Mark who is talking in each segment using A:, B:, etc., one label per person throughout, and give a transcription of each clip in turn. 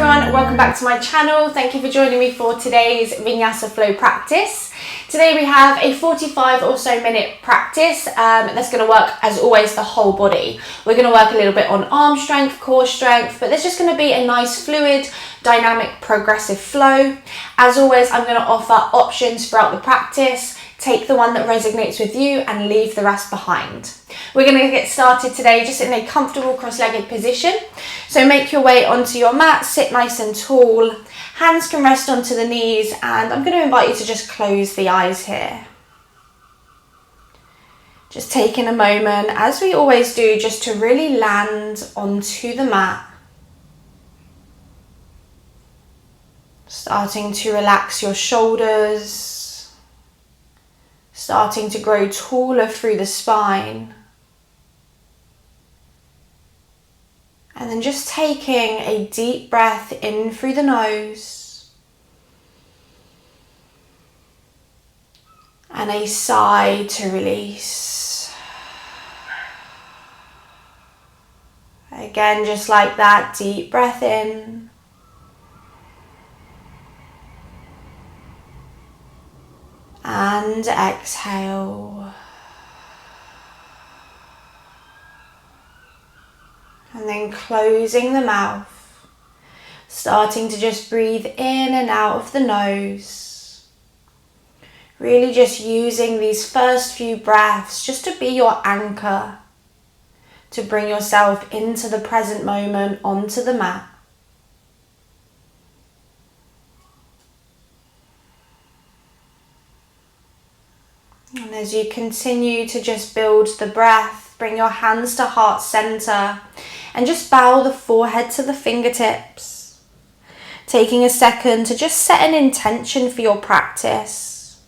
A: everyone, welcome back to my channel. Thank you for joining me for today's Vinyasa flow practice. Today we have a 45 or so minute practice that's going to work, as always, the whole body. We're going to work a little bit on arm strength, core strength, but there's just going to be a nice fluid, dynamic, progressive flow. As always, I'm going to offer options throughout the practice. Take the one that resonates with you and leave the rest behind. We're going to get started today just in a comfortable cross-legged position. So make your way onto your mat, sit nice and tall. Hands can rest onto the knees, and I'm going to invite you to just close the eyes here. Just taking a moment, as we always do, just to really land onto the mat. Starting to relax your shoulders. Starting to grow taller through the spine. And then just taking a deep breath in through the nose. And a sigh to release. Again, just like that, deep breath in. And exhale. And then closing the mouth. Starting to just breathe in and out of the nose. Really just using these first few breaths just to be your anchor. To bring yourself into the present moment, onto the mat. And as you continue to just build the breath, bring your hands to heart center and just bow the forehead to the fingertips. Taking a second to just set an intention for your practice.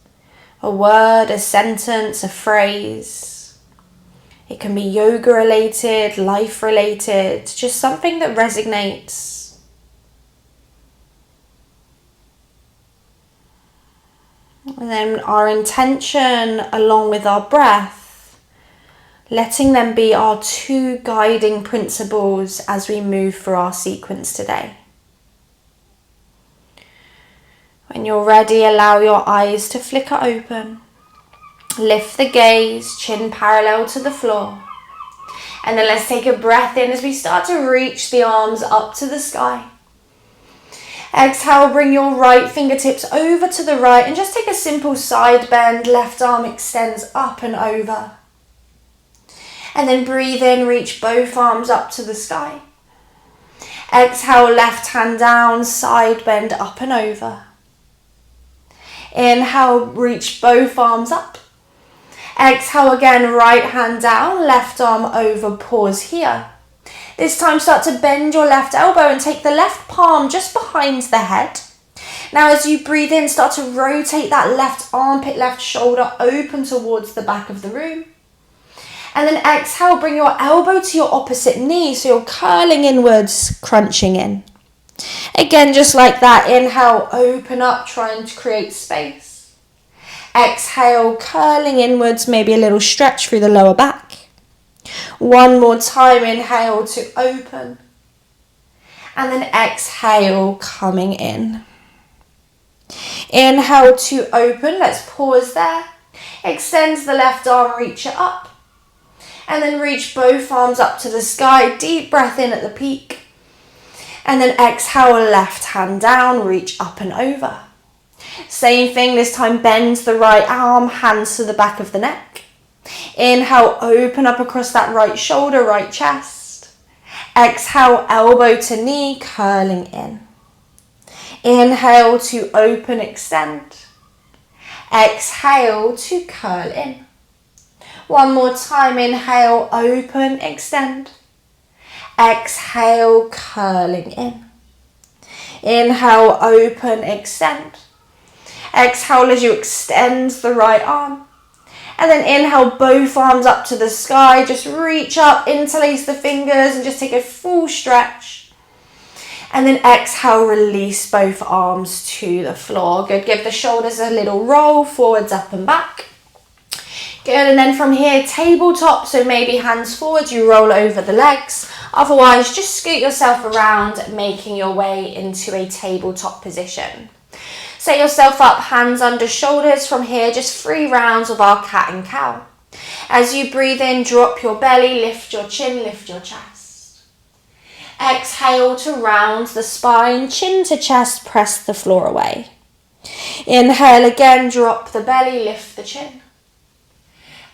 A: A word, a sentence, a phrase. It can be yoga related, life related, just something that resonates. And then our intention along with our breath, letting them be our two guiding principles as we move through our sequence today. When you're ready, allow your eyes to flicker open. Lift the gaze, chin parallel to the floor. And then let's take a breath in as we start to reach the arms up to the sky. Exhale, bring your right fingertips over to the right and just take a simple side bend. Left arm extends up and over. And then breathe in, reach both arms up to the sky. Exhale, left hand down, side bend up and over. Inhale, reach both arms up. Exhale again, right hand down, left arm over, pause here. This time start to bend your left elbow and take the left palm just behind the head. Now as you breathe in, start to rotate that left armpit, left shoulder open towards the back of the room. And then exhale, bring your elbow to your opposite knee, so you're curling inwards, crunching in. Again, just like that, inhale, open up, trying to create space. Exhale, curling inwards, maybe a little stretch through the lower back. One more time, inhale to open. And then exhale, coming in. Inhale to open, let's pause there. Extend the left arm, reach it up. And then reach both arms up to the sky, deep breath in at the peak. And then exhale, left hand down, reach up and over. Same thing, this time bend the right arm, hands to the back of the neck. Inhale, open up across that right shoulder, right chest. Exhale, elbow to knee, curling in. Inhale to open, extend. Exhale to curl in. One more time, inhale, open, extend. Exhale, curling in. Inhale, open, extend. Exhale as you extend the right arm. And then inhale, both arms up to the sky. Just reach up, interlace the fingers and just take a full stretch. And then exhale, release both arms to the floor. Good, give the shoulders a little roll, forwards, up and back. Good, and then from here, tabletop. So maybe hands forward, you roll over the legs. Otherwise, just scoot yourself around, making your way into a tabletop position. Set yourself up, hands under shoulders. From here, just 3 rounds of our cat and cow. As you breathe in, drop your belly, lift your chin, lift your chest. Exhale to round the spine, chin to chest, press the floor away. Inhale again, drop the belly, lift the chin.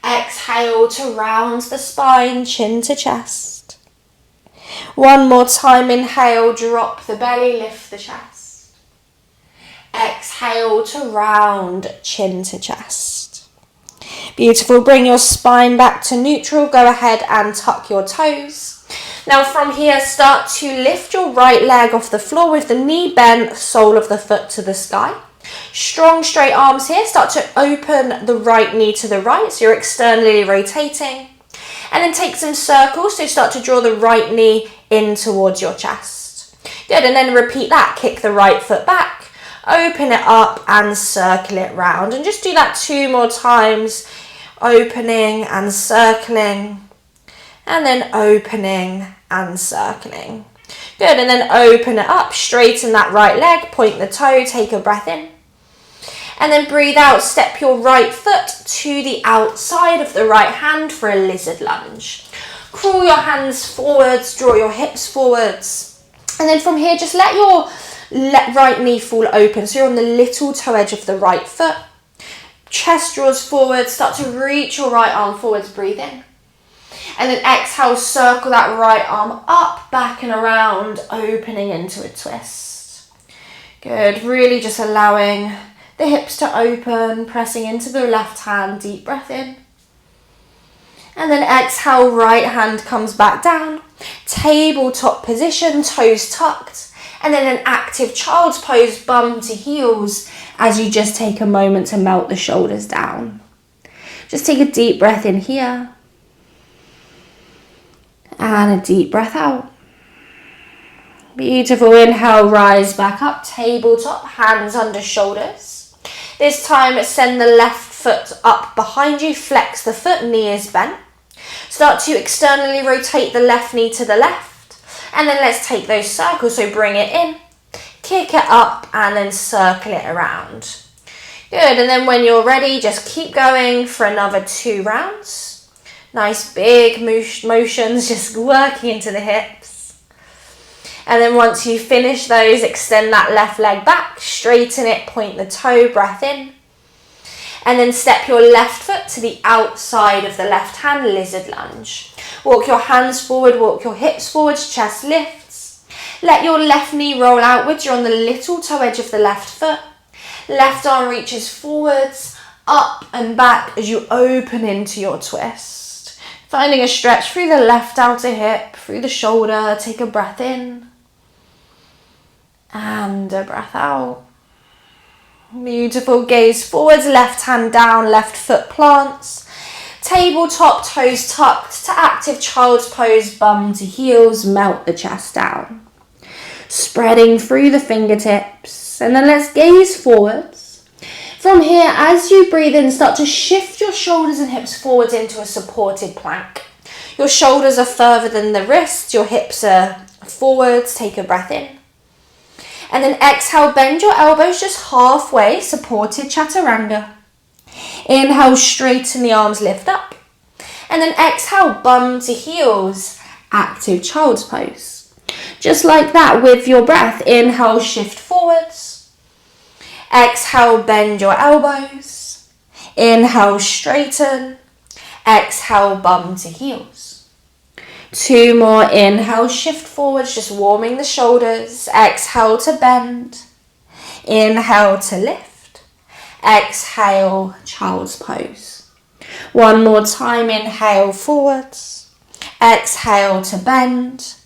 A: Exhale to round the spine, chin to chest. One more time, inhale, drop the belly, lift the chest. Exhale to round, chin to chest. Beautiful, bring your spine back to neutral. Go ahead and tuck your toes. Now from here, start to lift your right leg off the floor with the knee bent, sole of the foot to the sky. Strong straight arms here. Start to open the right knee to the right, so you're externally rotating. And then take some circles, so start to draw the right knee in towards your chest. Good, and then repeat that. Kick the right foot back, open it up and circle it round. And just do that 2 more times, opening and circling, and then opening and circling. Good, and then open it up, straighten that right leg, point the toe, take a breath in. And then breathe out, step your right foot to the outside of the right hand for a lizard lunge. Crawl your hands forwards, draw your hips forwards. And then from here, just let your right knee fall open. So you're on the little toe edge of the right foot. Chest draws forward, start to reach your right arm forwards, breathe in. And then exhale, circle that right arm up, back and around, opening into a twist. Good, really just allowing the hips to open, pressing into the left hand, deep breath in. And then exhale, right hand comes back down. Tabletop position, toes tucked. And then an active child's pose, bum to heels, as you just take a moment to melt the shoulders down. Just take a deep breath in here. And a deep breath out. Beautiful, inhale, rise back up, tabletop, hands under shoulders. This time, send the left foot up behind you, flex the foot, knee is bent. Start to externally rotate the left knee to the left. And then let's take those circles, so bring it in, kick it up, and then circle it around. Good, and then when you're ready, just keep going for another 2 rounds. Nice big motions, just working into the hips. And then once you finish those, extend that left leg back, straighten it, point the toe, breath in. And then step your left foot to the outside of the left hand, lizard lunge. Walk your hands forward, walk your hips forwards, chest lifts. Let your left knee roll outwards, you're on the little toe edge of the left foot. Left arm reaches forwards, up and back as you open into your twist. Finding a stretch through the left outer hip, through the shoulder, take a breath in. And a breath out. Beautiful, gaze forwards, left hand down, left foot plants. Tabletop, toes tucked to active child's pose, bum to heels, melt the chest down. Spreading through the fingertips. And then let's gaze forwards. From here, as you breathe in, start to shift your shoulders and hips forwards into a supported plank. Your shoulders are further than the wrists, your hips are forwards, take a breath in. And then exhale, bend your elbows just halfway, supported chaturanga. Inhale, straighten the arms, lift up. And then exhale, bum to heels, active child's pose. Just like that with your breath. Inhale, shift forwards. Exhale, bend your elbows. Inhale, straighten. Exhale, bum to heels. 2 more, inhale, shift forwards, just warming the shoulders. Exhale to bend. Inhale to lift. Exhale, child's pose. 1 more time, inhale forwards. Exhale to bend.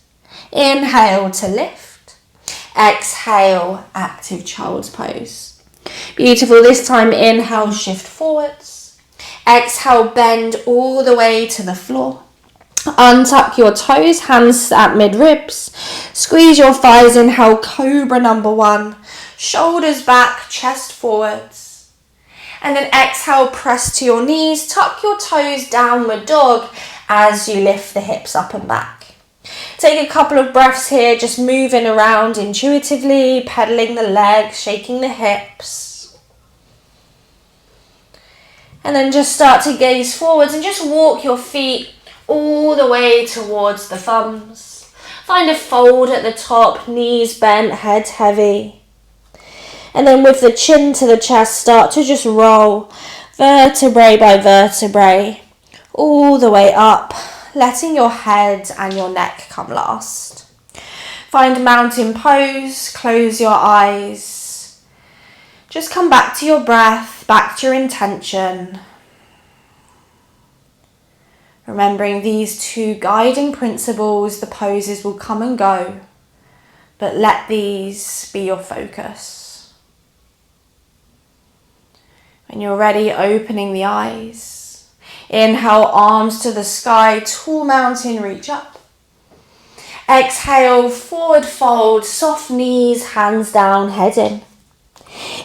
A: Inhale to lift. Exhale, active child's pose. Beautiful, this time inhale, shift forwards. Exhale, bend all the way to the floor. Untuck your toes, hands at mid-ribs. Squeeze your thighs, inhale, cobra number 1. Shoulders back, chest forwards. And then exhale, press to your knees, tuck your toes, downward dog as you lift the hips up and back. Take a couple of breaths here, just moving around intuitively, pedaling the legs, shaking the hips. And then just start to gaze forwards and just walk your feet all the way towards the thumbs. Find a fold at the top, knees bent, head heavy. And then with the chin to the chest, start to just roll vertebrae by vertebrae all the way up, letting your head and your neck come last. Find mountain pose, close your eyes. Just come back to your breath, back to your intention. Remembering these two guiding principles, the poses will come and go, but let these be your focus. When you're ready, opening the eyes. Inhale, arms to the sky, tall mountain, reach up. Exhale, forward fold, soft knees, hands down, head in.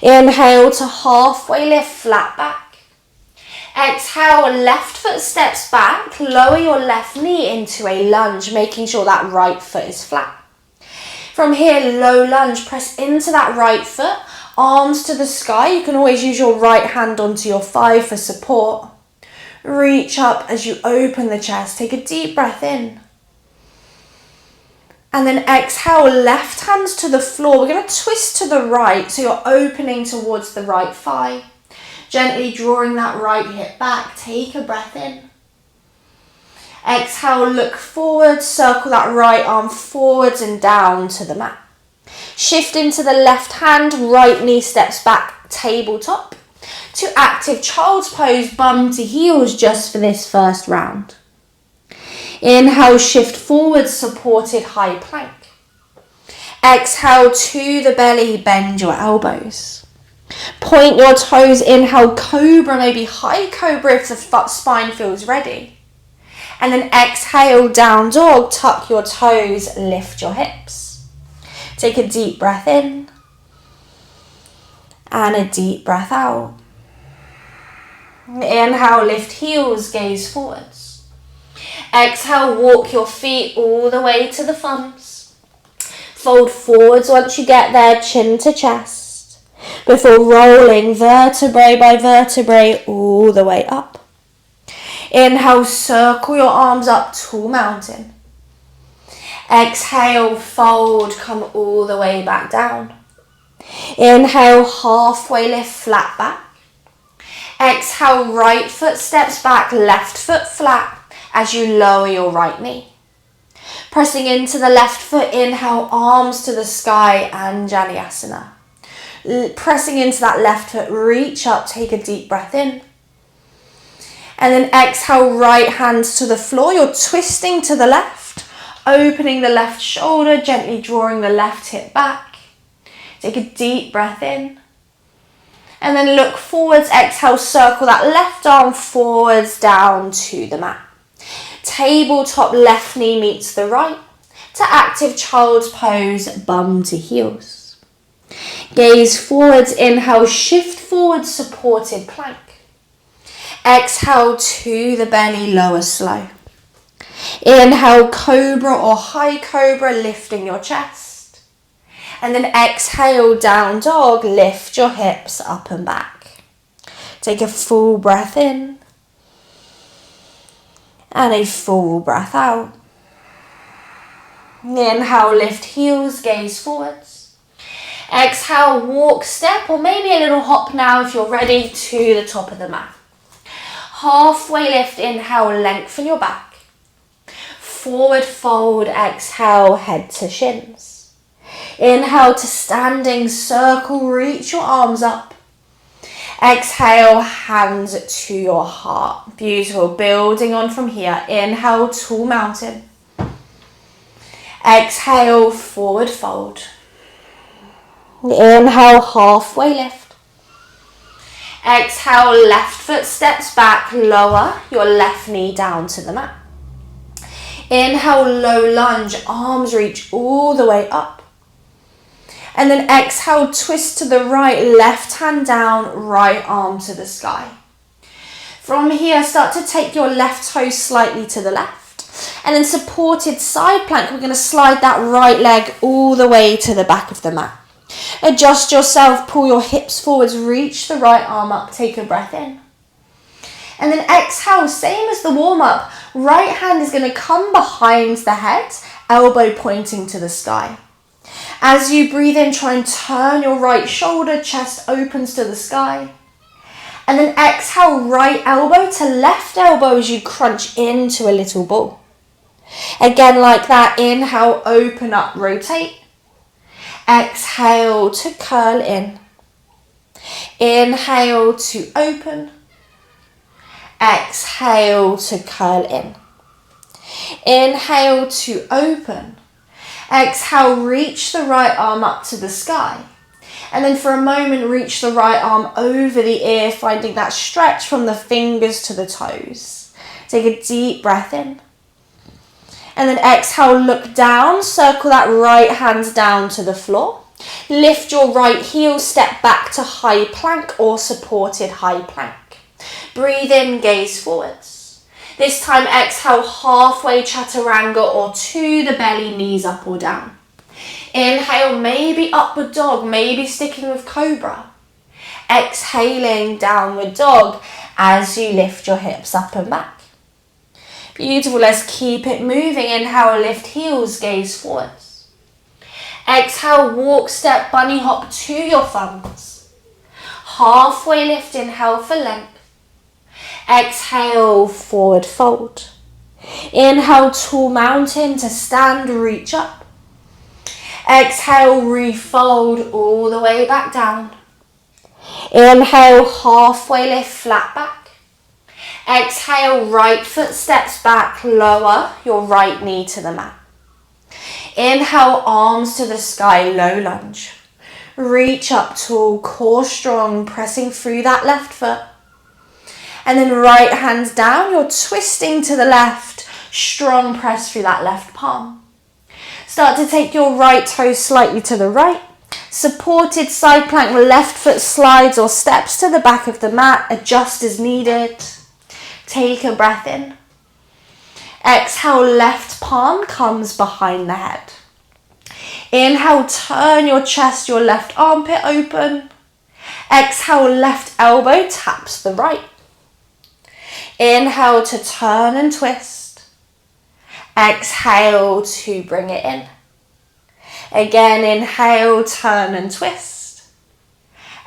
A: Inhale to halfway lift, flat back. Exhale, left foot steps back, lower your left knee into a lunge, making sure that right foot is flat. From here, low lunge, press into that right foot, arms to the sky. You can always use your right hand onto your thigh for support. Reach up as you open the chest, take a deep breath in. And then exhale, left hands to the floor. We're going to twist to the right, so you're opening towards the right thigh. Gently drawing that right hip back, take a breath in. Exhale, look forward, circle that right arm forwards and down to the mat. Shift into the left hand, right knee steps back, tabletop. To active child's pose, bum to heels just for this first round. Inhale, shift forward, supported high plank. Exhale to the belly, bend your elbows. Point your toes, inhale, cobra, maybe high cobra if the spine feels ready. And then exhale, down dog, tuck your toes, lift your hips. Take a deep breath in and a deep breath out. Inhale, lift heels, gaze forwards. Exhale, walk your feet all the way to the thumbs. Fold forwards once you get there, chin to chest. Before rolling vertebrae by vertebrae all the way up. Inhale, circle your arms up, tall mountain. Exhale, fold, come all the way back down. Inhale, halfway lift, flat back. Exhale, right foot steps back, left foot flat as you lower your right knee. Pressing into the left foot, inhale, arms to the sky, Anjaneyasana. Pressing into that left foot, reach up, take a deep breath in. And then exhale, right hands to the floor. You're twisting to the left, opening the left shoulder, gently drawing the left hip back. Take a deep breath in. And then look forwards, exhale, circle that left arm forwards down to the mat. Tabletop, left knee meets the right. To active child's pose, bum to heels. Gaze forwards, inhale, shift forward, supported plank. Exhale to the belly, lower slow. Inhale, cobra or high cobra, lifting your chest. And then exhale, down dog, lift your hips up and back. Take a full breath in. And a full breath out. Inhale, lift heels, gaze forwards. Exhale, walk, step, or maybe a little hop now if you're ready, to the top of the mat. Halfway lift, inhale, lengthen your back. Forward fold, exhale, head to shins. Inhale to standing circle, reach your arms up. Exhale, hands to your heart. Beautiful, building on from here. Inhale, tall mountain. Exhale, forward fold. Inhale, halfway lift. Exhale, left foot steps back, lower your left knee down to the mat. Inhale, low lunge, arms reach all the way up. And then exhale, twist to the right, left hand down, right arm to the sky. From here, start to take your left toe slightly to the left And then supported side plank, we're going to slide that right leg all the way to the back of the mat. Adjust yourself, pull your hips forwards, reach the right arm up, take a breath in. And then exhale, same as the warm-up. Right hand is going to come behind the head, elbow pointing to the sky. As you breathe in, try and turn your right shoulder, chest opens to the sky. And then exhale, right elbow to left elbow as you crunch into a little ball. Again, like that, inhale, open up, rotate. Exhale to curl in. Inhale to open. Exhale to curl in. Inhale to open. Exhale, reach the right arm up to the sky. And then for a moment, reach the right arm over the ear, finding that stretch from the fingers to the toes. Take a deep breath in. And then exhale, look down, circle that right hand down to the floor. Lift your right heel, step back to high plank or supported high plank. Breathe in, gaze forwards. This time exhale, halfway chaturanga or to the belly, knees up or down. Inhale, maybe upward dog, maybe sticking with cobra. Exhaling, downward dog as you lift your hips up and back. Beautiful, let's keep it moving. Inhale, lift heels, gaze forwards. Exhale, walk, step, bunny hop to your thumbs. Halfway lift, inhale for length. Exhale, forward fold. Inhale, tall mountain to stand, reach up. Exhale, refold all the way back down. Inhale, halfway lift, flat back. Exhale, right foot steps back, lower your right knee to the mat. Inhale, arms to the sky, low lunge. Reach up tall, core strong, pressing through that left foot. And then right hand down, you're twisting to the left, strong press through that left palm. Start to take your right toe slightly to the right. Supported side plank, left foot slides or steps to the back of the mat, adjust as needed. Take a breath in. Exhale, left palm comes behind the head. Inhale, turn your chest, your left armpit open. Exhale, left elbow taps the right. Inhale to turn and twist. Exhale to bring it in. Again, inhale, turn and twist.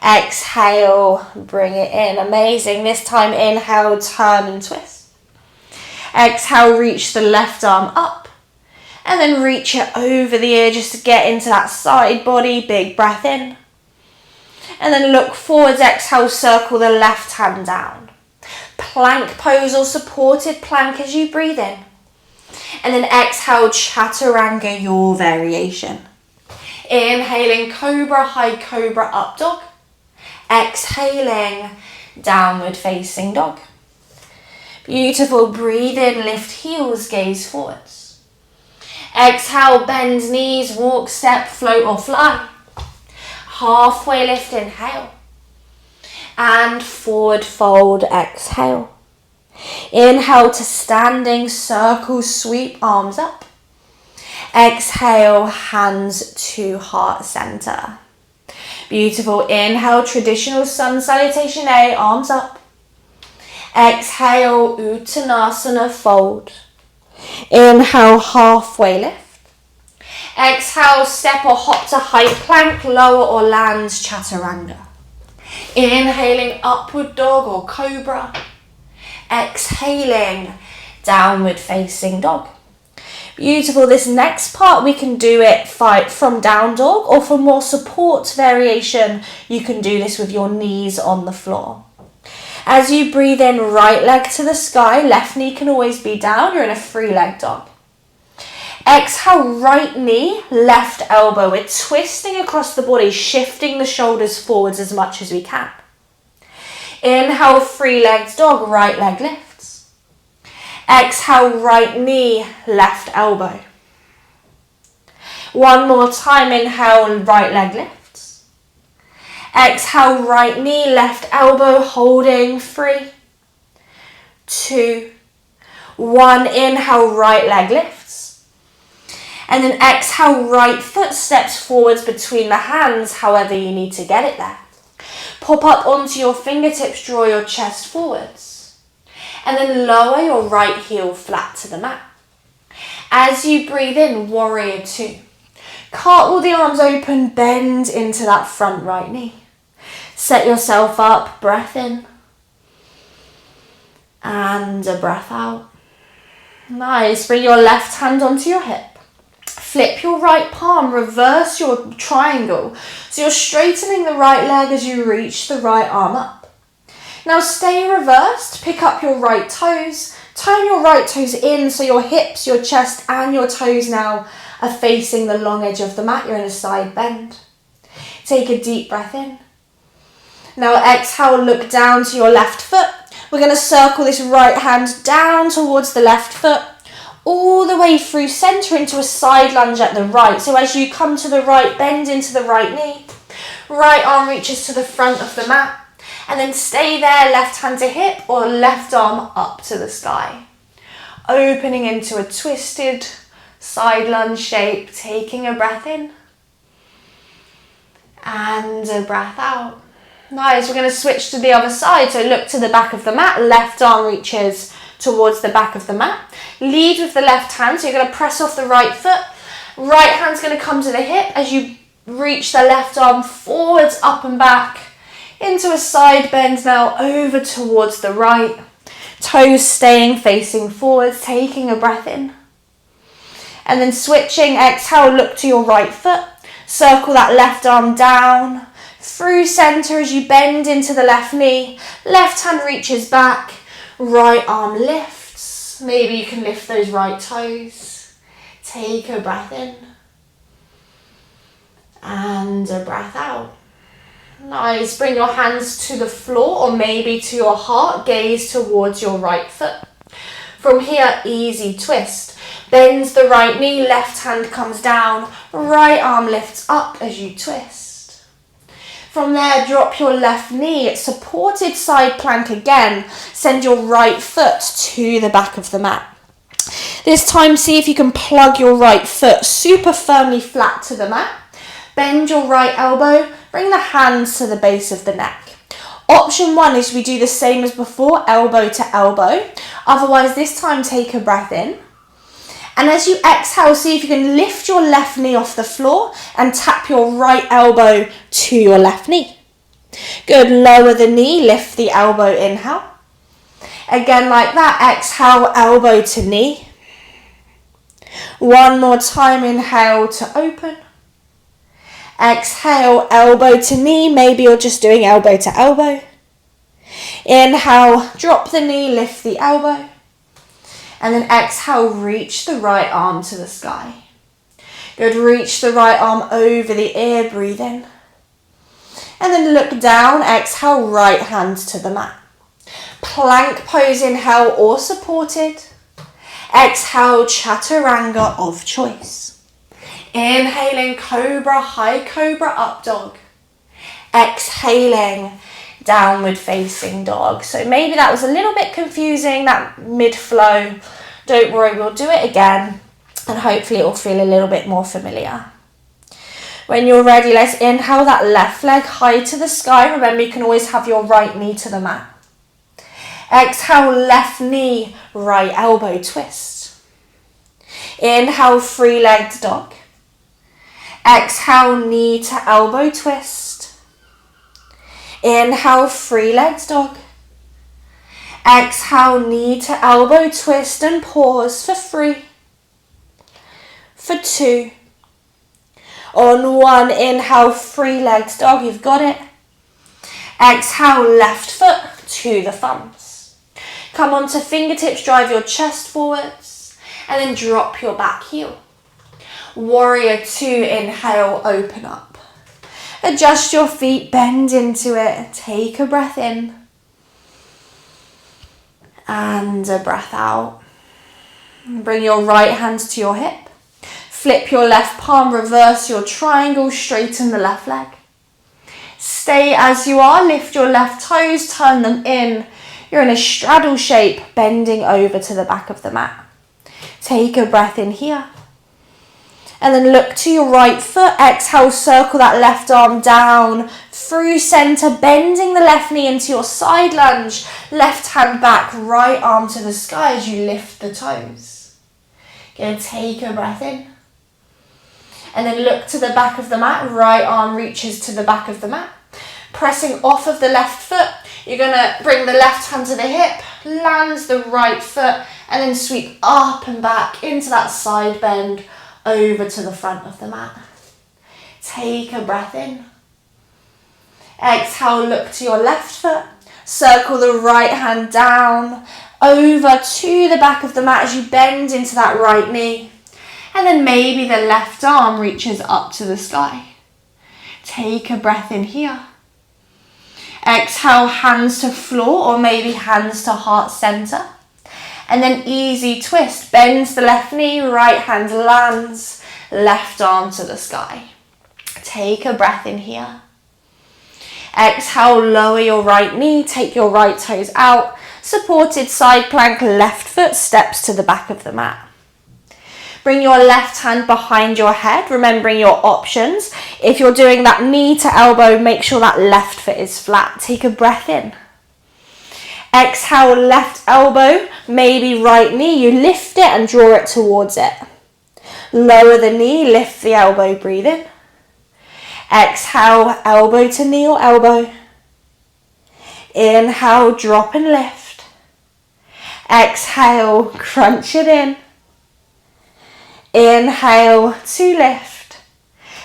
A: Exhale, bring it in. Amazing. This time, inhale, turn and twist. Exhale, reach the left arm up. And then reach it over the ear just to get into that side body. Big breath in. And then look forwards. Exhale, circle the left hand down. Plank pose or supported plank as you breathe in. And then exhale, chaturanga, your variation. Inhaling, cobra, high cobra, up dog. Exhaling, downward facing dog. Beautiful, breathe in, lift heels, gaze forwards. Exhale, bend knees, walk, step, float or fly. Halfway lift, inhale. And forward fold, exhale. Inhale to standing, circle, sweep, arms up. Exhale, hands to heart center. Beautiful. Inhale, traditional sun salutation A, arms up. Exhale, Uttanasana, fold. Inhale, halfway lift. Exhale, step or hop to high plank, lower or lands, chaturanga. Inhaling, upward dog or cobra. Exhaling, downward facing dog. Beautiful. This next part, we can do it from down dog, or for more support variation, you can do this with your knees on the floor. As you breathe in, right leg to the sky, left knee can always be down, you're in a free leg dog. Exhale, right knee, left elbow. We're twisting across the body, shifting the shoulders forwards as much as we can. Inhale, free legs dog, right leg lifts. Exhale, right knee, left elbow. One more time, inhale, right leg lifts. Exhale, right knee, left elbow, holding, 3, 2, 1, inhale, right leg lifts. And then exhale, right foot steps forwards between the hands, however you need to get it there. Pop up onto your fingertips, draw your chest forwards. And then lower your right heel flat to the mat. As you breathe in, warrior 2. Cartwheel the arms open, bend into that front right knee. Set yourself up, breath in. And a breath out. Nice, bring your left hand onto your hip. Flip your right palm, reverse your triangle. So you're straightening the right leg as you reach the right arm up. Now stay reversed, pick up your right toes, turn your right toes in so your hips, your chest and your toes now are facing the long edge of the mat. You're in a side bend. Take a deep breath in. Now exhale, look down to your left foot. We're going to circle this right hand down towards the left foot, all the way through center into a side lunge at the right. So as you come to the right, bend into the right knee. Right arm reaches to the front of the mat. And then stay there, left hand to hip or left arm up to the sky. Opening into a twisted side lunge shape, taking a breath in. And a breath out. Nice, we're going to switch to the other side. So look to the back of the mat, left arm reaches towards the back of the mat. Lead with the left hand, so you're going to press off the right foot. Right hand's going to come to the hip as you reach the left arm forwards, up and back. Into a side bend now, over towards the right. Toes staying facing forwards, taking a breath in. And then switching, exhale, look to your right foot. Circle that left arm down. Through center as you bend into the left knee. Left hand reaches back. Right arm lifts. Maybe you can lift those right toes. Take a breath in. And a breath out. Nice. Bring your hands to the floor or maybe to your heart. Gaze towards your right foot. From here, easy twist. Bends the right knee, left hand comes down. Right arm lifts up as you twist. From there, drop your left knee, supported side plank again. Send your right foot to the back of the mat. This time, see if you can plug your right foot super firmly flat to the mat. Bend your right elbow, bring the hands to the base of the neck. Option 1 is we do the same as before, elbow to elbow. Otherwise, this time take a breath in. And as you exhale, see if you can lift your left knee off the floor and tap your right elbow to your left knee. Good, lower the knee, lift the elbow, inhale. Again like that, exhale, elbow to knee. One more time, inhale to open. Exhale, elbow to knee, maybe you're just doing elbow to elbow. Inhale, drop the knee, lift the elbow. And then exhale, reach the right arm to the sky. Good, reach the right arm over the ear, breathe in. And then look down, exhale, right hand to the mat. Plank pose, inhale or supported. Exhale, chaturanga of choice. Inhaling, cobra, high cobra, up dog. Exhaling, downward facing dog. So maybe that was a little bit confusing, that mid-flow. Don't worry, we'll do it again and hopefully it will feel a little bit more familiar. When you're ready, let's inhale that left leg high to the sky. Remember, you can always have your right knee to the mat. Exhale, left knee, right elbow twist. Inhale, free-legged dog. Exhale, knee to elbow twist. Inhale, free-legged dog. Exhale, knee to elbow twist and pause for 3, for 2. On 1, inhale, free-legged dog, you've got it. Exhale, left foot to the thumbs. Come onto fingertips, drive your chest forwards, and then drop your back heel. Warrior 2, inhale, open up. Adjust your feet, bend into it, take a breath in. And a breath out. Bring your right hand to your hip. Flip your left palm, reverse your triangle, straighten the left leg. Stay as you are, lift your left toes, turn them in. You're in a straddle shape, bending over to the back of the mat. Take a breath in here. And then look to your right foot. Exhale, circle that left arm down through center, bending the left knee into your side lunge. Left hand back, right arm to the sky as you lift the toes. Good, take a breath in. And then look to the back of the mat. Right arm reaches to the back of the mat. Pressing off of the left foot, you're going to bring the left hand to the hip, lands the right foot, and then sweep up and back into that side bend over to the front of the mat. Take a breath in. Exhale, look to your left foot. Circle the right hand down over to the back of the mat as you bend into that right knee. And then maybe the left arm reaches up to the sky. Take a breath in here. Exhale, hands to floor or maybe hands to heart center. And then easy twist, bends the left knee, right hand lands, left arm to the sky. Take a breath in here. Exhale, lower your right knee, take your right toes out, supported side plank, left foot steps to the back of the mat. Bring your left hand behind your head, remembering your options. If you're doing that knee to elbow, make sure that left foot is flat. Take a breath in. Exhale, left elbow, maybe right knee. You lift it and draw it towards it. Lower the knee, lift the elbow, breathe in. Exhale, elbow to knee or elbow. Inhale, drop and lift. Exhale, crunch it in. Inhale to lift.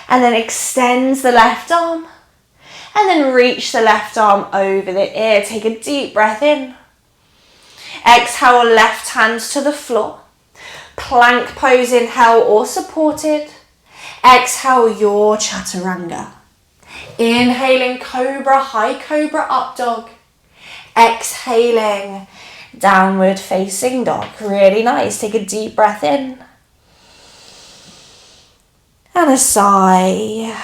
A: And then extends the left arm. And then reach the left arm over the ear. Take a deep breath in. Exhale, left hands to the floor. Plank pose, inhale or supported. Exhale, your chaturanga. Inhaling, cobra, high cobra, up dog. Exhaling, downward facing dog. Really nice. Take a deep breath in. And a sigh.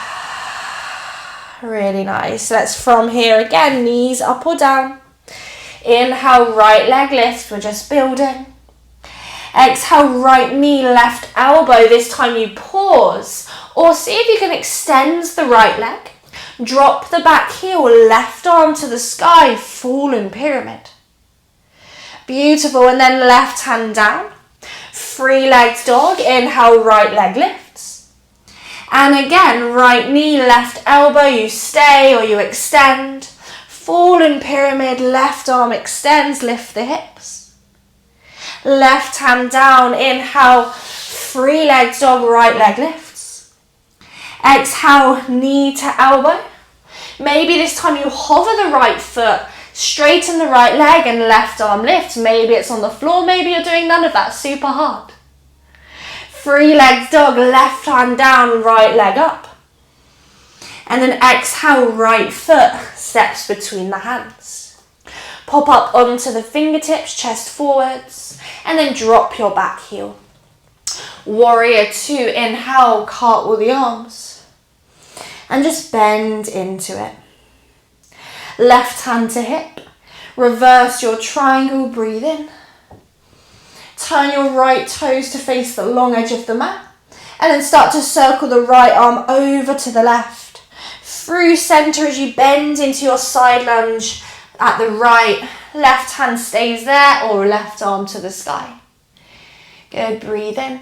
A: Really nice. Let's from here again, knees up or down. Inhale, right leg lift. We're just building. Exhale, right knee, left elbow. This time you pause or see if you can extend the right leg. Drop the back heel, left arm to the sky, fallen pyramid. Beautiful. And then left hand down. Free legged dog. Inhale, right leg lifts. And again, right knee, left elbow. You stay or you extend. Fallen pyramid, left arm extends, lift the hips. Left hand down, inhale, free legged dog, right leg lifts. Exhale, knee to elbow. Maybe this time you hover the right foot, straighten the right leg and left arm lifts. Maybe it's on the floor, maybe you're doing none of that, super hard. Free legged dog, left hand down, right leg up. And then exhale, right foot steps between the hands. Pop up onto the fingertips, chest forwards, and then drop your back heel. Warrior two, inhale, cartwheel the arms. And just bend into it. Left hand to hip. Reverse your triangle, breathe in. Turn your right toes to face the long edge of the mat. And then start to circle the right arm over to the left. Through center as you bend into your side lunge at the right. Left hand stays there or left arm to the sky. Good, breathe in.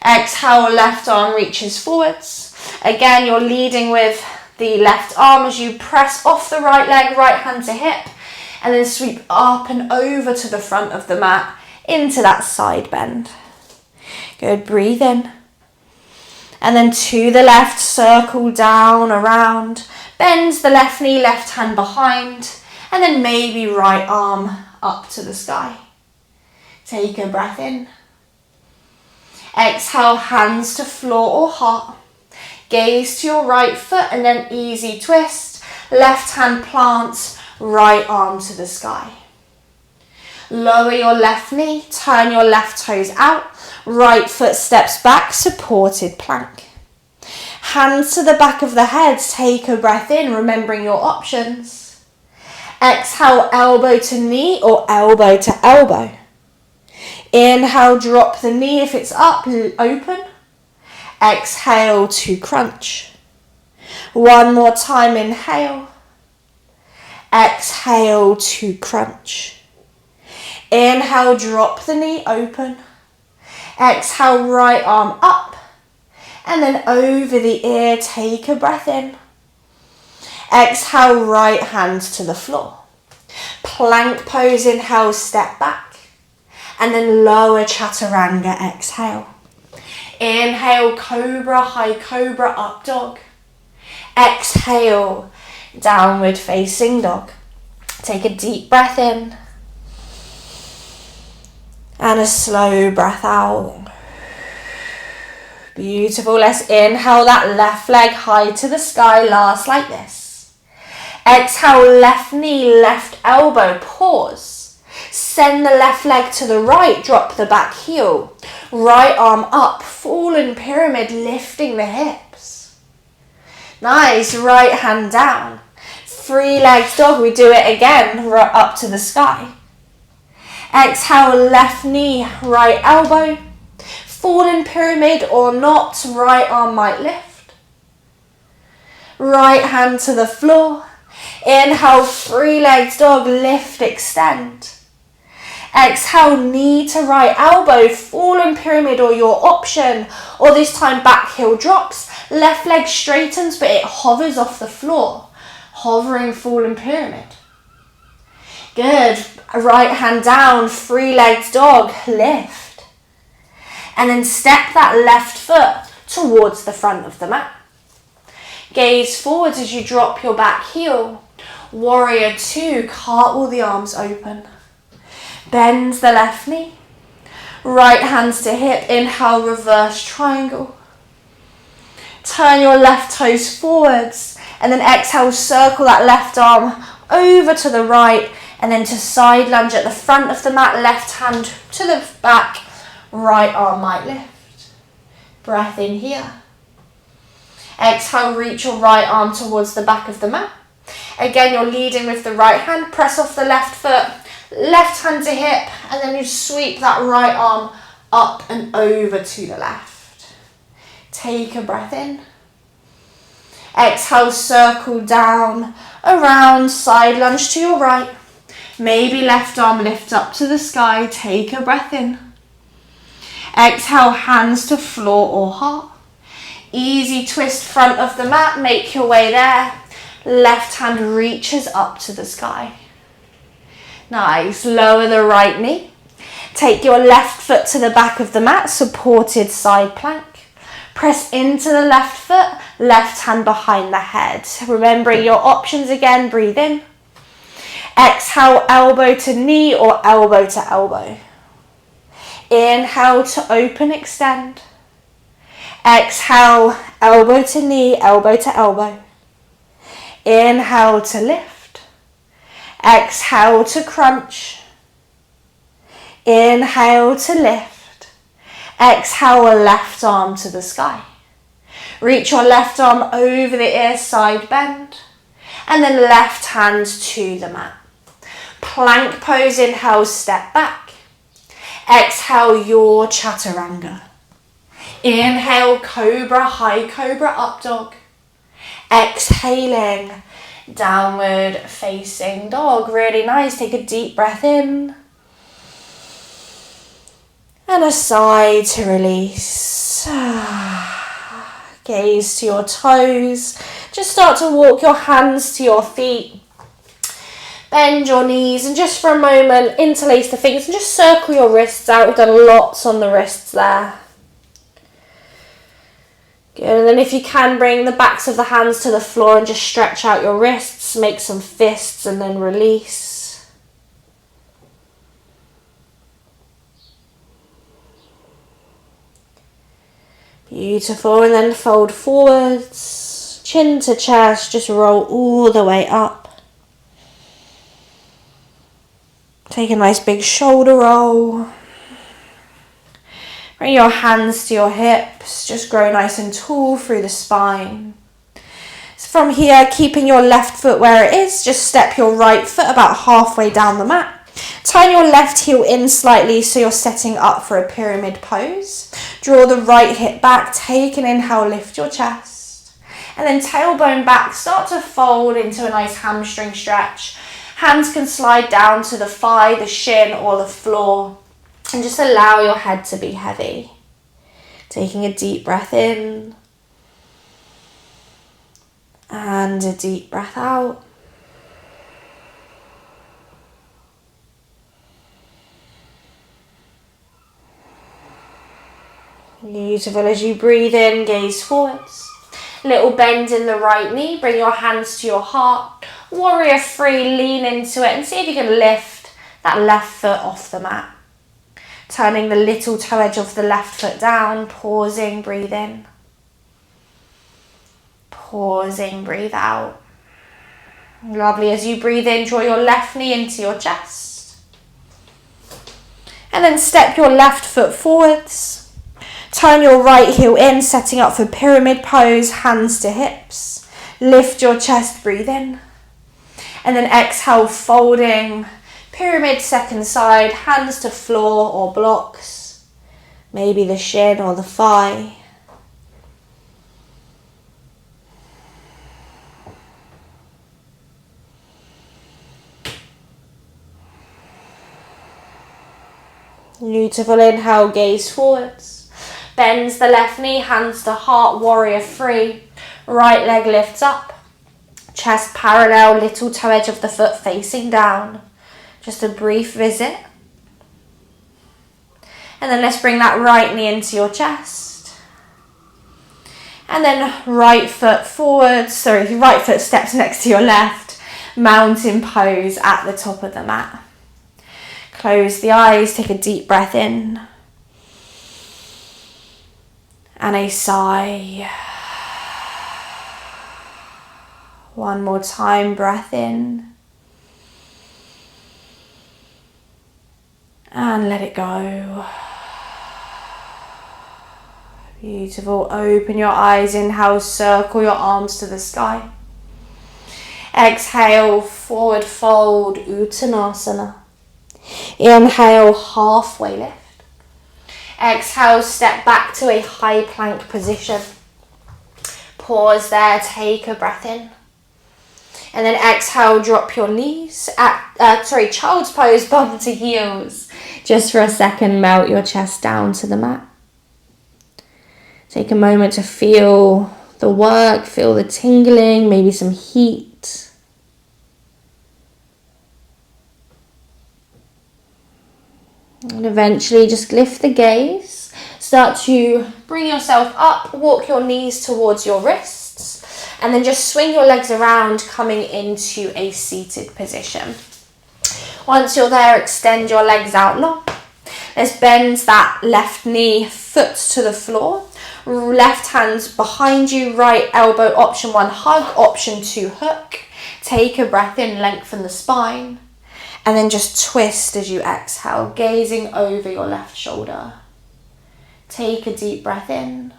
A: Exhale, left arm reaches forwards. Again, you're leading with the left arm as you press off the right leg, right hand to hip, and then sweep up and over to the front of the mat into that side bend. Good, breathe in. And then to the left, circle down, around, bend the left knee, left hand behind, and then maybe right arm up to the sky. Take a breath in. Exhale, hands to floor or heart. Gaze to your right foot and then easy twist. Left hand plants, right arm to the sky. Lower your left knee, turn your left toes out. Right foot steps back, supported plank. Hands to the back of the head, take a breath in, remembering your options. Exhale, elbow to knee or elbow to elbow. Inhale, drop the knee if it's up, open. Exhale to crunch. One more time, inhale. Exhale to crunch. Inhale, drop the knee, open. Exhale, right arm up. And then over the ear, take a breath in. Exhale, right hand to the floor. Plank pose, inhale, step back. And then lower chaturanga, exhale. Inhale, cobra, high cobra, up dog. Exhale, downward facing dog. Take a deep breath in. And a slow breath out. Beautiful. Let's inhale that left leg high to the sky. Last like this. Exhale, left knee, left elbow. Pause. Send the left leg to the right. Drop the back heel. Right arm up. Fallen pyramid, lifting the hips. Nice. Right hand down. Three legs dog. We do it again. Right up to the sky. Exhale, left knee, right elbow. Fallen pyramid or not, right arm might lift. Right hand to the floor. Inhale, three legs dog, lift, extend. Exhale, knee to right elbow, fallen pyramid or your option. Or this time back heel drops, left leg straightens but it hovers off the floor. Hovering fallen pyramid. Good. Right hand down, three legs dog, lift. And then step that left foot towards the front of the mat. Gaze forwards as you drop your back heel. Warrior two, cartwheel the arms open. Bend the left knee. Right hands to hip, inhale, reverse triangle. Turn your left toes forwards. And then exhale, circle that left arm over to the right. And then to side lunge at the front of the mat, left hand to the back, right arm might lift. Breath in here. Exhale, reach your right arm towards the back of the mat. Again, you're leading with the right hand, press off the left foot, left hand to hip, and then you sweep that right arm up and over to the left. Take a breath in. Exhale, circle down, around, side lunge to your right. Maybe left arm lift up to the sky. Take a breath in. Exhale, hands to floor or heart. Easy twist front of the mat. Make your way there. Left hand reaches up to the sky. Nice. Lower the right knee. Take your left foot to the back of the mat. Supported side plank. Press into the left foot. Left hand behind the head. Remembering your options again. Breathe in. Exhale, elbow to knee or elbow to elbow. Inhale to open, extend. Exhale, elbow to knee, elbow to elbow. Inhale to lift. Exhale to crunch. Inhale to lift. Exhale, left arm to the sky. Reach your left arm over the ear, side bend. And then left hand to the mat. Plank pose, inhale, step back. Exhale, your chaturanga. Inhale, cobra, high cobra, up dog. Exhaling, downward facing dog. Really nice. Take a deep breath in. And a sigh to release. Gaze to your toes. Just start to walk your hands to your feet. Bend your knees and just for a moment interlace the fingers and just circle your wrists out. We've done lots on the wrists there. Good, and then if you can, bring the backs of the hands to the floor and just stretch out your wrists, make some fists and then release. Beautiful, and then fold forwards, chin to chest, just roll all the way up. Take a nice big shoulder roll. Bring your hands to your hips, just grow nice and tall through the spine. It's From here, keeping your left foot where it is, just step your right foot about halfway down the mat. Turn your left heel in slightly so you're setting up for a pyramid pose. Draw the right hip back, take an inhale, lift your chest. And then tailbone back, start to fold into a nice hamstring stretch. Hands can slide down to the thigh, the shin or the floor. And just allow your head to be heavy. Taking a deep breath in. And a deep breath out. Beautiful. As you breathe in, gaze forwards. Little bend in the right knee. Bring your hands to your heart. Warrior three, lean into it and see if you can lift that left foot off the mat. Turning the little toe edge of the left foot down. Pausing, breathe in. Pausing, breathe out. Lovely. As you breathe in, draw your left knee into your chest. And then step your left foot forwards. Turn your right heel in, setting up for pyramid pose, hands to hips. Lift your chest, breathe in. And then exhale, folding, pyramid second side, hands to floor or blocks. Maybe the shin or the thigh. Beautiful. Inhale, gaze forwards. Bends the left knee, hands to heart, warrior three. Right leg lifts up. Chest parallel, little toe edge of the foot facing down. Just a brief visit. And then let's bring that right knee into your chest. And then right foot forwards, right foot steps next to your left. Mountain pose at the top of the mat. Close the eyes, take a deep breath in. And a sigh. One more time, breath in. And let it go. Beautiful. Open your eyes. Inhale, circle your arms to the sky. Exhale, forward fold, Uttanasana. Inhale, halfway lift. Exhale, step back to a high plank position. Pause there, take a breath in. And then exhale, drop your knees. Child's pose, bum to heels. Just for a second, melt your chest down to the mat. Take a moment to feel the work, feel the tingling, maybe some heat. And eventually just lift the gaze. Start to bring yourself up, walk your knees towards your wrists, and then just swing your legs around, coming into a seated position. Once you're there, extend your legs out long. Let's bend that left knee, foot to the floor. Left hand's behind you, right elbow, option one, hug, option two, hook. Take a breath in, lengthen the spine. And then just twist as you exhale, gazing over your left shoulder. Take a deep breath in.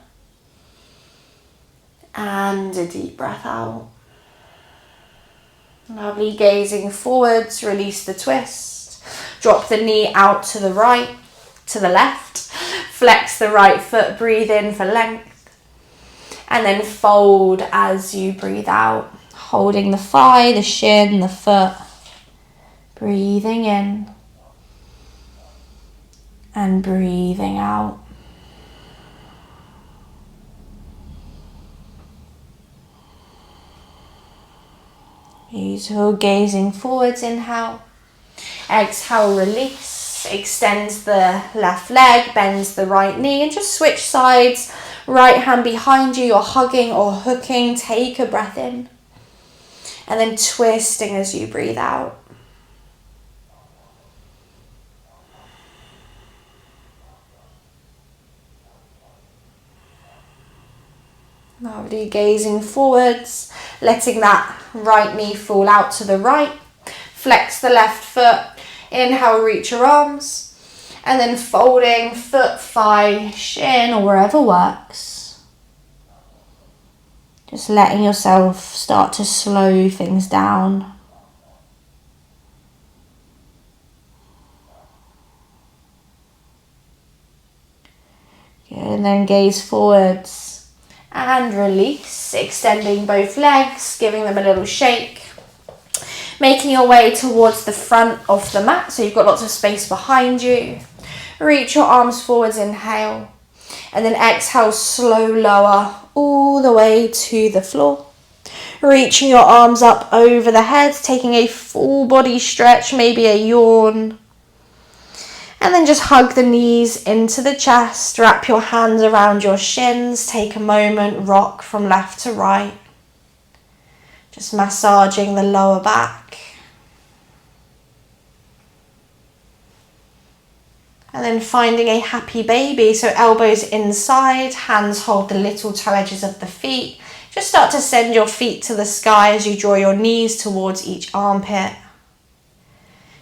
A: And a deep breath out. Lovely, gazing forwards, release the twist. Drop the knee out to the right, to the left. Flex the right foot, breathe in for length. And then fold as you breathe out. Holding the thigh, the shin, the foot. Breathing in and breathing out. Beautiful. Gazing forwards, inhale. Exhale, release. Extend the left leg, bends the right knee, and just switch sides. Right hand behind you, you're hugging or hooking. Take a breath in. And then twisting as you breathe out. Lovely, gazing forwards, letting that right knee fall out to the right. Flex the left foot, inhale, reach your arms, and then folding foot, thigh, shin, or wherever works. Just letting yourself start to slow things down. Good, and then gaze forwards and release, extending both legs, giving them a little shake. Making your way towards the front of the mat, so you've got lots of space behind you. Reach your arms forwards, inhale. And then exhale, slow lower all the way to the floor. Reaching your arms up over the head, taking a full body stretch, maybe a yawn. And then just hug the knees into the chest, wrap your hands around your shins, take a moment, rock from left to right. Just massaging the lower back. And then finding a happy baby, so elbows inside, hands hold the little toe edges of the feet. Just start to send your feet to the sky as you draw your knees towards each armpit.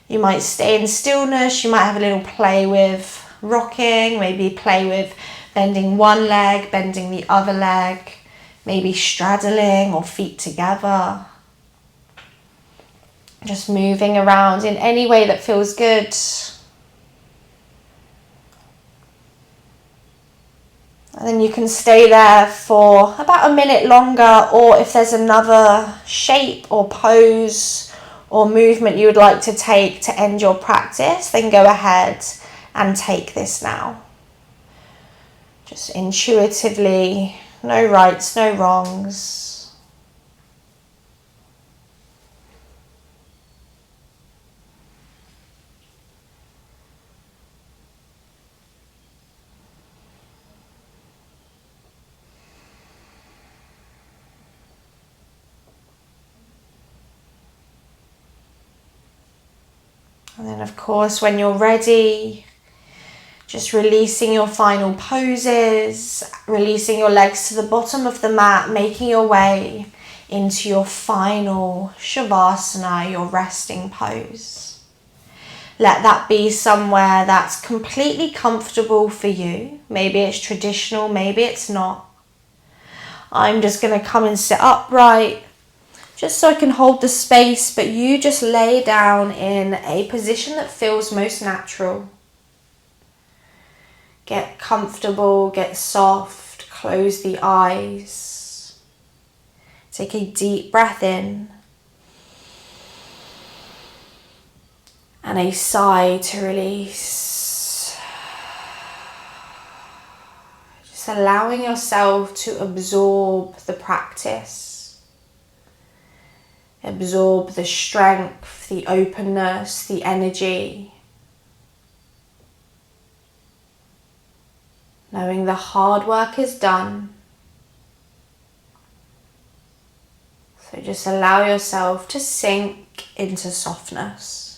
A: You might stay in stillness, you might have a little play with rocking, maybe play with bending one leg, bending the other leg, maybe straddling or feet together. Just moving around in any way that feels good. And then you can stay there for about a minute longer, or if there's another shape or pose or movement you would like to take to end your practice, then go ahead and take this now. Just intuitively, no rights, no wrongs. And then of course, when you're ready, just releasing your final poses, releasing your legs to the bottom of the mat, making your way into your final Shavasana, your resting pose. Let that be somewhere that's completely comfortable for you. Maybe it's traditional, maybe it's not. I'm just going to come and sit upright, just so I can hold the space, but you just lay down in a position that feels most natural. Get comfortable, get soft, close the eyes. Take a deep breath in. And a sigh to release. Just allowing yourself to absorb the practice. Absorb the strength, the openness, the energy. Knowing the hard work is done. So just allow yourself to sink into softness.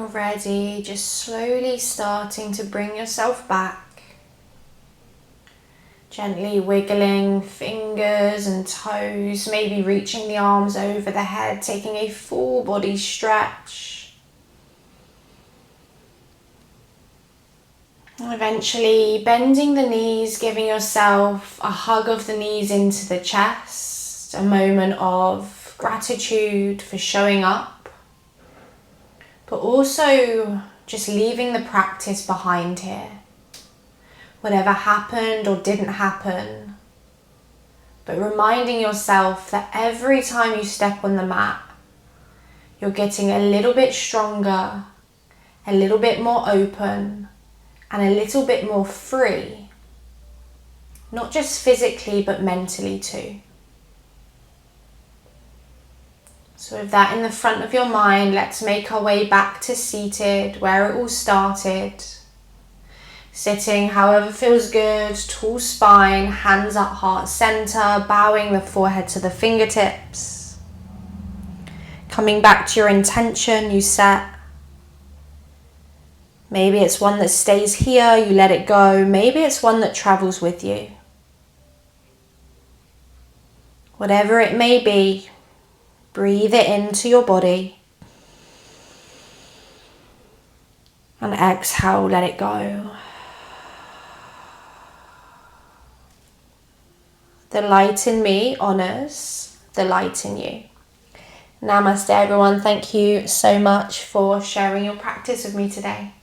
A: you're ready, just slowly starting to bring yourself back. Gently wiggling fingers and toes, maybe reaching the arms over the head, taking a full body stretch. And eventually bending the knees, giving yourself a hug of the knees into the chest, a moment of gratitude for showing up, but also just leaving the practice behind here. Whatever happened or didn't happen, but reminding yourself that every time you step on the mat, you're getting a little bit stronger, a little bit more open, and a little bit more free, not just physically, but mentally too. So with that in the front of your mind, let's make our way back to seated, where it all started. Sitting however feels good, tall spine, hands up heart center, bowing the forehead to the fingertips. Coming back to your intention you set. Maybe it's one that stays here, you let it go. Maybe it's one that travels with you. Whatever it may be, breathe it into your body. And exhale, let it go. The light in me honours the light in you. Namaste everyone. Thank you so much for sharing your practice with me today.